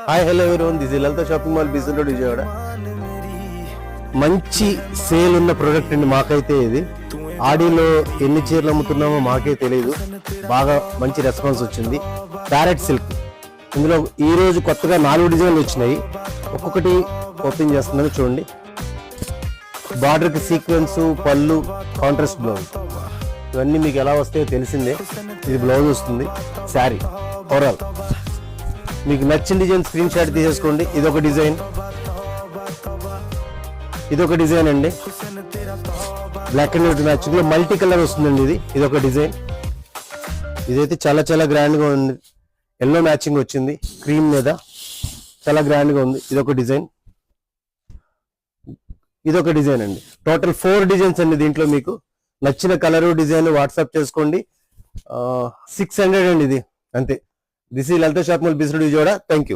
Hi hello everyone, this is Lalitha shopping mall Besant road Vijayawada. మంచి sale ఉన్న product అండి. మాకైతే ఇది ఆడిలో ఎన్ని చీరలు అమ్ముతున్నామో మాకే తెలియదు. బాగా మంచి రెస్పాన్స్ వచ్చింది. ప్యారెట్ సిల్క్, ఇందులో ఈ రోజు కొత్తగా 4 డిజైన్లు వచ్చినాయి. ఒక్కొక్కటి ఓపెన్ చేస్తున్నాను చూడండి. బార్డర్కి సీక్వెన్స్, పళ్ళు, కాంట్రాస్ట్ బ్లౌజ్, ఇవన్నీ మీకు ఎలా వస్తాయో తెలిసిందే. ఇది బ్లౌజ్ వస్తుంది, శారీ ఓవరాల్. మీకు నచ్చిన డిజైన్ స్క్రీన్ షాట్ తీసేసుకోండి. ఇదొక డిజైన్, ఇదొక డిజైన్ అండి. బ్లాక్ అండ్ వైట్ మ్యాచింగ్ లో మల్టీ కలర్ వస్తుందండి. ఇదొక డిజైన్. ఇదైతే చాలా చాలా గ్రాండ్ గా ఉంది. ఎల్లో మ్యాచింగ్ వచ్చింది క్రీమ్ మీద, చాలా గ్రాండ్ గా ఉంది. ఇదొక డిజైన్, ఇదొక డిజైన్ అండి. టోటల్ 4 డిజైన్స్ అండి. దీంట్లో మీకు నచ్చిన కలరు డిజైన్ వాట్సాప్ చేసుకోండి. 600 అండి ఇది, అంతే. దిస్ ఈ Lalitha shopping mall Besant road Vijayawada. Thank you.